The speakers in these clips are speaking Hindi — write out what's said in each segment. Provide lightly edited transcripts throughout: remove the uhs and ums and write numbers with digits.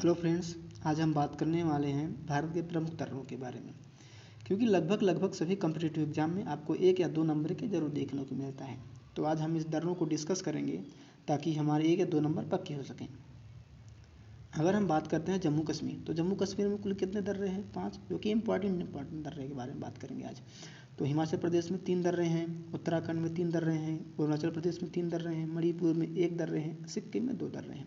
हेलो फ्रेंड्स, आज हम बात करने वाले हैं भारत के प्रमुख दर्रों के बारे में। क्योंकि लगभग सभी कॉम्पिटिटिव एग्जाम में आपको 1 या 2 नंबर के जरूर देखने को मिलता है। तो आज हम इस दर्रों को डिस्कस करेंगे ताकि हमारे 1 या 2 नंबर पक्के हो सकें। अगर हम बात करते हैं जम्मू कश्मीर, तो जम्मू कश्मीर में कुल कितने दर्रे हैं? 5, जो कि इंपॉर्टेंट दर्रे के बारे में बात करेंगे आज। तो हिमाचल प्रदेश में 3 दर्रे हैं, उत्तराखंड में 3 दर्रे हैं, अरुणाचल प्रदेश में 3 दर्रे हैं, मणिपुर में 1 दर्रे हैं, सिक्किम में 2 दर्रे हैं।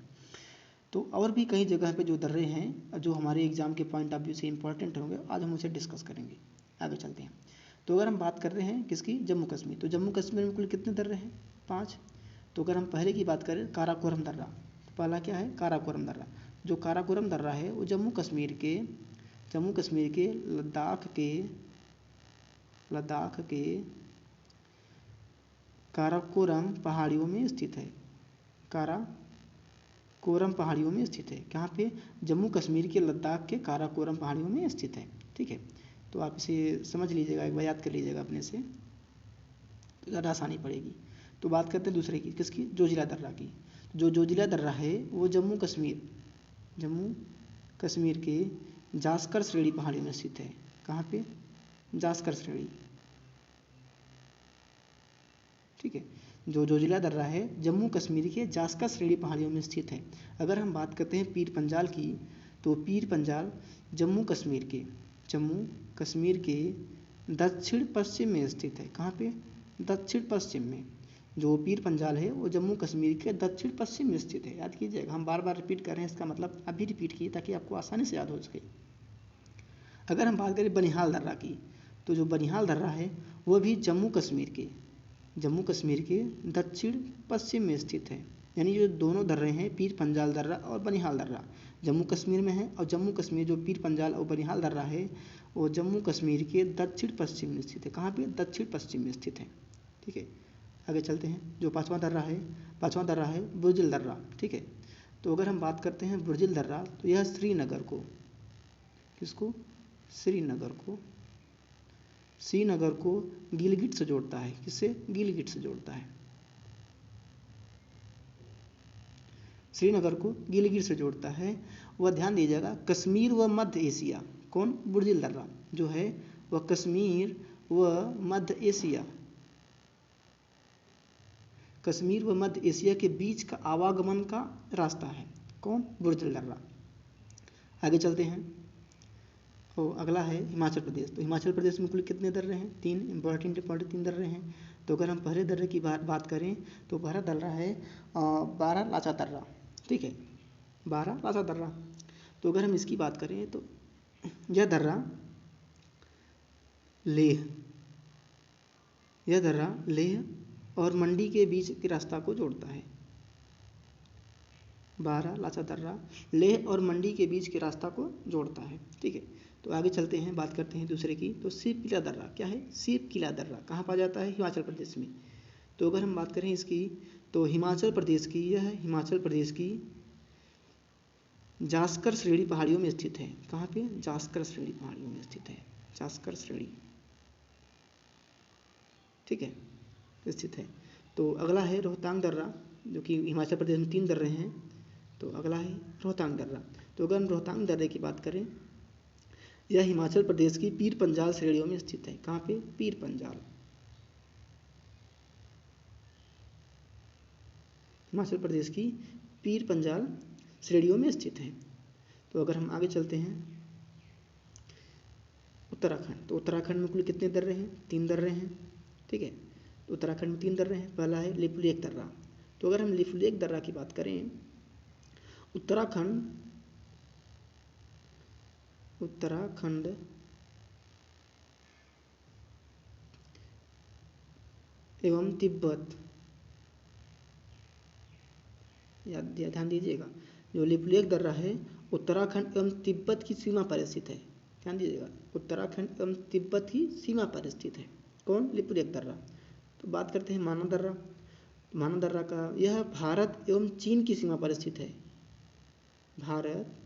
तो और भी कई जगह पे जो दर्रे हैं जो हमारे एग्जाम के पॉइंट ऑफ व्यू से इंपॉर्टेंट होंगे, आज हम उसे डिस्कस करेंगे। आगे चलते हैं। तो अगर हम बात कर रहे हैं किसकी? जम्मू कश्मीर। तो जम्मू कश्मीर में कुल कितने दर्रे हैं? 5। तो अगर हम पहले की बात करें काराकोरम दर्रा, तो पहला क्या है? काराकोरम दर्रा। जो काराकोरम दर्रा है वो जम्मू कश्मीर के लद्दाख के काराकोरम पहाड़ियों में स्थित है। काराकोरम पहाड़ियों में स्थित है। कहाँ पे? जम्मू कश्मीर के लद्दाख के काराकोरम पहाड़ियों में स्थित है। ठीक है, तो आप इसे समझ लीजिएगा, एक बार याद कर लीजिएगा अपने से, तो ज़्यादा आसानी पड़ेगी। तो बात करते हैं दूसरे की, किसकी? जोजिला दर्रा की। जो जोजिला दर्रा है वो जम्मू कश्मीर के जास्कर श्रेणी पहाड़ियों में स्थित है। कहाँ पे? जास्कर श्रेणी। ठीक है, जो जोजिला दर्रा है जम्मू कश्मीर के जास्कर श्रेणी पहाड़ियों में स्थित है। अगर हम बात करते हैं पीर पंजाल की, तो पीर पंजाल जम्मू कश्मीर के दक्षिण पश्चिम में स्थित है। कहाँ पे? दक्षिण पश्चिम में। जो पीर पंजाल है वो जम्मू कश्मीर के दक्षिण पश्चिम में स्थित है। याद कीजिएगा, हम बार बार रिपीट कर रहे हैं, इसका मतलब अभी रिपीट कीजिए ताकि आपको आसानी से याद हो सके। अगर हम बात करें बनिहाल दर्रा की, तो जो बनिहाल दर्रा है वो भी जम्मू कश्मीर के दक्षिण पश्चिम में स्थित है। यानी जो दोनों दर्रे हैं, पीर पंजाल दर्रा और बनिहाल दर्रा, जम्मू कश्मीर में है। और जम्मू कश्मीर जो पीर पंजाल और बनिहाल दर्रा है वो जम्मू कश्मीर के दक्षिण पश्चिम में स्थित है। कहाँ पे? दक्षिण पश्चिम में स्थित है। ठीक है, आगे चलते हैं। जो पाँचवा दर्रा है बुर्जिल दर्रा। ठीक है, तो अगर हम बात करते हैं बुर्जिल दर्रा, तो यह श्रीनगर को गिलगिट से जोड़ता है। किससे? गिलगिट से जोड़ता है। श्रीनगर को गिलगिट से जोड़ता है। वह ध्यान दीजिएगा, कश्मीर व मध्य एशिया, कौन? बुर्जिल दर्रा जो है वह कश्मीर व मध्य एशिया के बीच का आवागमन का रास्ता है। कौन? बुर्जिल दर्रा। आगे चलते हैं। तो अगला है हिमाचल प्रदेश। तो हिमाचल प्रदेश में कुल कितने दर्रे हैं? 3 इंपॉर्टेंट 3 दर्रे हैं। तो अगर हम पहले दर्रे की बात करें, तो पहला दर्रा है बारा लाचा दर्रा। ठीक है, बारा लाचा दर्रा। तो अगर हम इसकी बात करें, तो यह दर्रा लेह और मंडी के बीच के रास्ता को जोड़ता है। बारा लाचा दर्रा लेह और मंडी के बीच के रास्ता को जोड़ता है। ठीक है, तो आगे चलते हैं, बात करते हैं दूसरे की। तो सीप किला दर्रा क्या है? सीप किला दर्रा कहाँ पाया जाता है? हिमाचल प्रदेश में। तो अगर हम बात करें इसकी, तो हिमाचल प्रदेश की जास्कर श्रेणी पहाड़ियों में स्थित है। कहाँ पे? जास्कर श्रेणी पहाड़ियों में स्थित है। जास्कर श्रेणी, ठीक है, स्थित है। तो अगला है रोहतांग दर्रा, जो कि हिमाचल प्रदेश में 3 दर्रे हैं। तो अगला है रोहतांग दर्रा। तो अगर हम रोहतांग दर्रे की बात करें, यह हिमाचल प्रदेश की पीर पंजाल श्रेणियों में स्थित है। कहाँ पे? पीर पंजाल। हिमाचल प्रदेश की पीर पंजाल श्रेणियों में स्थित है। तो अगर हम आगे चलते हैं उत्तराखंड, तो उत्तराखंड में कुल कितने दर्रे हैं? 3 दर्रे हैं। ठीक है, तो उत्तराखंड में 3 दर्रे हैं। पहला है लिपुलेख दर्रा। तो अगर हम लिपुलेख दर्रा की बात करें, उत्तराखंड एवं तिब्बत, ध्यान दीजिएगा, जो लिपुलेख दर्रा है उत्तराखंड एवं तिब्बत की सीमा पर स्थित है। ध्यान दीजिएगा, उत्तराखंड एवं तिब्बत की सीमा पर स्थित है। कौन? लिपुलेख दर्रा। तो बात करते हैं मानव दर्रा। मानव दर्रा का, यह भारत एवं चीन की सीमा पर स्थित है। भारत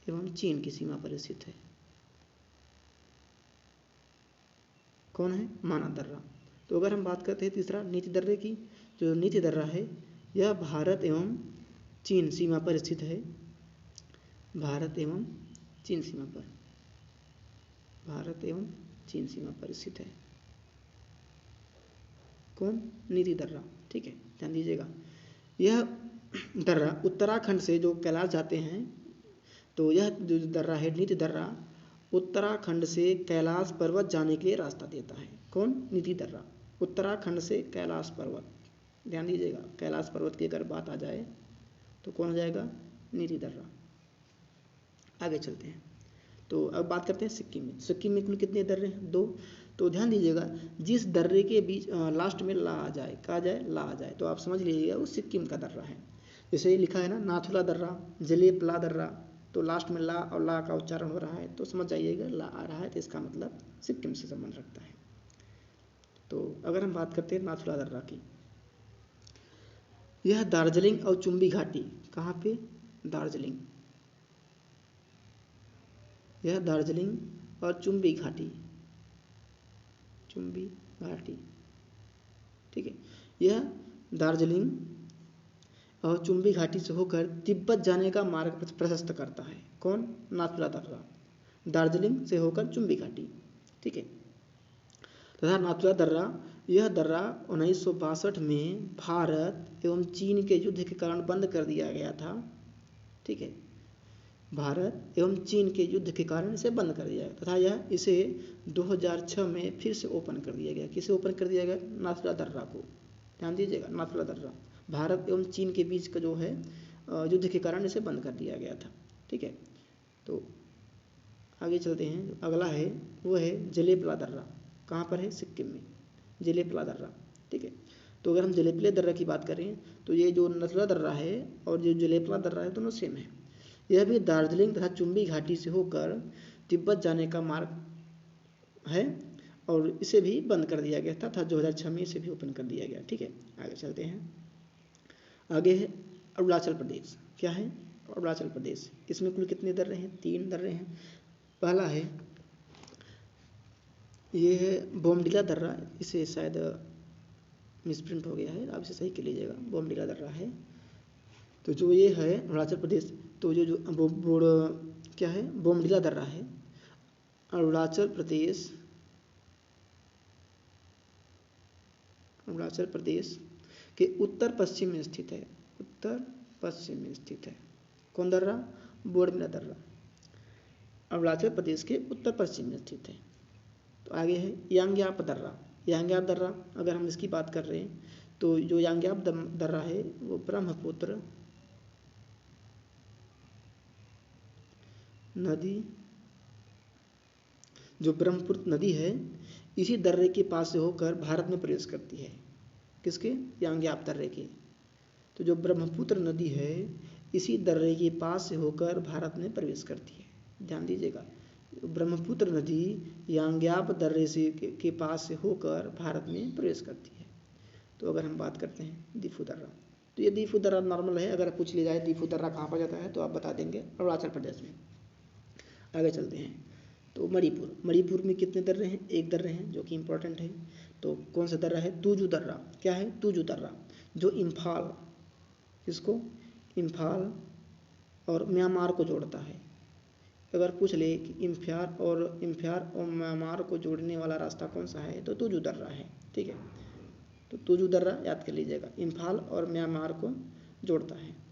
एवं चीन की सीमा पर स्थित है। कौन है? मानव दर्रा। तो अगर हम बात करते हैं तीसरा नीति दर्रे की, जो नीति दर्रा है यह भारत एवं चीन सीमा पर स्थित है। भारत एवं चीन सीमा पर, भारत एवं चीन सीमा पर स्थित है। कौन? नीति दर्रा। ठीक है, ध्यान दीजिएगा। यह दर्रा उत्तराखंड से जो कैलाश जाते हैं, तो यह जो दर्रा है नीति दर्रा उत्तराखंड से कैलाश पर्वत जाने के लिए रास्ता देता है। कौन? नीति दर्रा। उत्तराखंड से कैलाश पर्वत, ध्यान दीजिएगा, कैलाश पर्वत की अगर बात आ जाए तो कौन हो जाएगा? नीति दर्रा। आगे चलते हैं। तो अब बात करते हैं सिक्किम में। सिक्किम में कुल कितने दर्रे हैं? 2। तो ध्यान दीजिएगा, जिस दर्रे के बीच लास्ट में ला आ जाए, कहा जाए ला आ जाए, तो आप समझ लीजिएगा वो सिक्किम का दर्रा है। जैसे ये लिखा है ना, नाथुला दर्रा, जलेपला दर्रा, तो लास्ट में ला और ला का उच्चारण हो रहा है, तो समझ जाइएगा ला आ रहा है, तो इसका मतलब सिक्किम से संबंध रखता है। तो अगर हम बात करते हैं नाथुला दर्रा की, यह दार्जिलिंग और चुम्बी घाटी, कहाँ पे? दार्जिलिंग, यह दार्जिलिंग और चुम्बी घाटी, चुम्बी घाटी, ठीक है, यह दार्जिलिंग और चुम्बी घाटी से होकर तिब्बत जाने का मार्ग प्रशस्त करता है। कौन? नाथुला दर्रा, दार्जिलिंग से होकर चुम्बी घाटी, ठीक है। तथा नाथुला दर्रा, यह दर्रा 1962 में भारत एवं चीन के युद्ध के कारण बंद कर दिया गया था। ठीक है, भारत एवं चीन के युद्ध के कारण इसे बंद कर दिया गया तथा यह इसे 2006 में फिर से ओपन कर दिया गया। किसे ओपन कर दिया गया? नाथुला दर्रा को। ध्यान दीजिएगा, नाथुला दर्रा भारत एवं चीन के बीच का जो है युद्ध के कारण इसे बंद कर दिया गया था। ठीक है, तो आगे चलते हैं। जो अगला है वो है जलेपला दर्रा। कहाँ पर है? सिक्किम में, जलेपला दर्रा। ठीक है, तो अगर हम जलेपला दर्रा की बात करें तो ये जो नाथुला दर्रा है और जो जलेपला दर्रा है दोनों सेम है। यह भी दार्जिलिंग तथा चुम्बी घाटी से होकर तिब्बत जाने का मार्ग है और इसे भी बंद कर दिया गया था 2006 में इसे भी ओपन कर दिया गया। ठीक है, आगे चलते हैं। आगे है अरुणाचल प्रदेश। क्या है? अरुणाचल प्रदेश। इसमें कुल कितने दर्रे हैं? 3 दर्रे हैं। पहला है, ये है बोमडिला दर्रा, इसे शायद मिसप्रिंट हो गया है, आप इसे सही कर लीजिएगा, बोमडिला दर्रा है। तो जो ये है अरुणाचल प्रदेश, तो क्या है? बोमडिला दर्रा है, अरुणाचल प्रदेश, अरुणाचल प्रदेश के उत्तर पश्चिम में स्थित है। उत्तर पश्चिम में स्थित है। कौन दर्रा? बोमडिला दर्रा, अरुणाचल प्रदेश के उत्तर पश्चिम में स्थित है। तो आगे है यांग्याप दर्रा। यांग्याप दर्रा, अगर हम इसकी बात कर रहे हैं तो जो यांग्याप दर्रा है वो ब्रह्मपुत्र नदी, जो ब्रह्मपुत्र नदी है इसी दर्रे के पास से होकर भारत में प्रवेश करती है। किसके? यांग्याप दर्रे के। तो जो ब्रह्मपुत्र नदी है इसी दर्रे के पास से होकर भारत में प्रवेश करती है। ध्यान दीजिएगा, ब्रह्मपुत्र नदी यांग्याप दर्रे से के पास से होकर भारत में प्रवेश करती है। तो अगर हम बात करते हैं दीफू दर्रा, तो ये दीफू दर्रा नॉर्मल है, अगर पूछ लिया जाए दीफू दर्रा कहाँ पर जाता है तो आप बता देंगे अरुणाचल प्रदेश में। आगे चलते हैं। तो मणिपुर, मणिपुर में कितने दर्रे हैं? 1 दर्रे हैं, जो कि इम्पोर्टेंट है। तो कौन सा दर्रा है? तुजू दर्रा। क्या है? तुजू दर्रा, जो इम्फाल, इसको इम्फाल और म्यांमार को जोड़ता है। अगर पूछ ले कि इम्फाल और म्यांमार को जोड़ने वाला रास्ता कौन सा है तो तुजू दर्रा है। ठीक है, तो तुजू दर्रा याद कर लीजिएगा, इम्फाल और म्यांमार को जोड़ता है।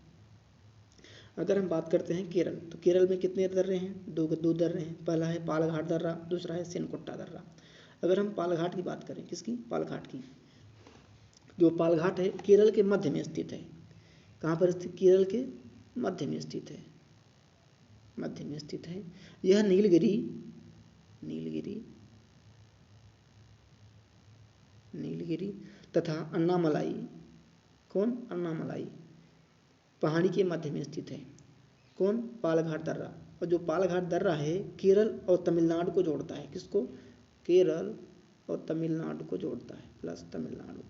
अगर हम बात करते हैं केरल, तो केरल में कितने दर्रे हैं? 2 दर्रे हैं। पहला है पालघाट दर्रा, दूसरा है सेनकुट्टा दर्रा। अगर हम पालघाट की बात करें, किसकी? पालघाट की। जो पालघाट है केरल के मध्य में स्थित है। कहाँ पर स्थित? केरल के मध्य में स्थित है, मध्य में स्थित है। यह नीलगिरी तथा अन्नामलाई, कौन? अन्नामलाई पहाड़ी के मध्य में स्थित है। कौन? पालघाट दर्रा। और जो पालघाट दर्रा है केरल और तमिलनाडु को जोड़ता है। किसको? केरल और तमिलनाडु को जोड़ता है, प्लस तमिलनाडु।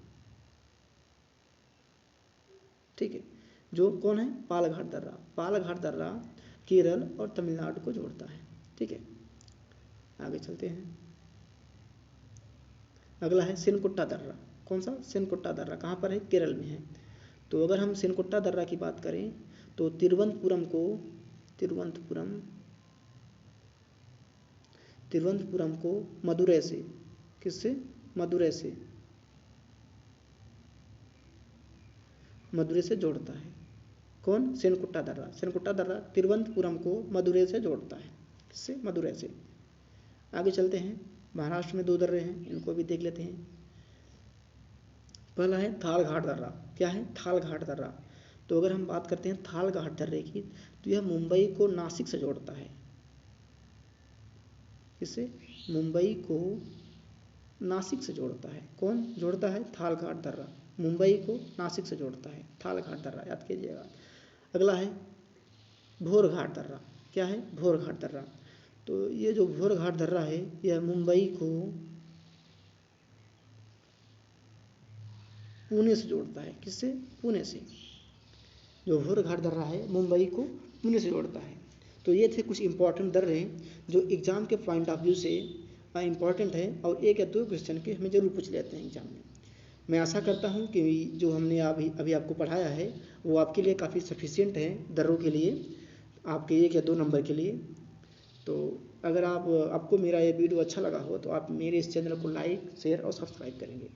ठीक है, जो कौन है? पालघाट दर्रा। पालघाट दर्रा केरल और तमिलनाडु को जोड़ता है। ठीक है, आगे चलते हैं। अगला है सेनकुट्टा दर्रा। कौन सा? सेनकुट्टा दर्रा। कहाँ पर है? केरल में है। तो अगर हम सेनकुट्टा दर्रा की बात करें तो तिरुवनंतपुरम को तिरुवनंतपुरम को मदुरै से, किससे? मदुरै से जोड़ता है। कौन? सेनकुट्टा दर्रा। सेनकुट्टा दर्रा तिरुवनंतपुरम को मदुरै से जोड़ता है। किससे? मदुरै से। आगे चलते हैं। महाराष्ट्र में 2 दर्रे हैं, इनको भी देख लेते हैं। पहला है थालघाट दर्रा। क्या है? थालघाट दर्रा। तो अगर हम बात करते हैं थालघाट दर्रे की, तो यह मुंबई को नासिक से जोड़ता है। किससे? मुंबई को नासिक से जोड़ता है। कौन जोड़ता है? थालघाट दर्रा मुंबई को नासिक से जोड़ता है। थालघाट दर्रा याद कीजिएगा। अगला है भोरघाट दर्रा। क्या है? भोरघाट दर्रा। तो ये जो भोरघाट दर्रा है, यह मुंबई को पुणे से जोड़ता है। किससे? पुणे से। जो भोरघाट दर्रा है मुंबई को पुणे से जोड़ता है। तो ये थे कुछ इंपॉर्टेंट दर्रे जो एग्जाम के पॉइंट ऑफ व्यू से इंपॉर्टेंट है और 1 या 2 क्वेश्चन के हमें जरूर पूछ लेते हैं एग्जाम में। मैं आशा करता हूँ कि जो हमने अभी आपको पढ़ाया है वो आपके लिए काफ़ी सफिशिएंट है दर्रों के लिए, आपके 1 या 2 नंबर के लिए। तो अगर आपको मेरा ये वीडियो अच्छा लगा हो तो आप मेरे इस चैनल को लाइक, शेयर और सब्सक्राइब करेंगे।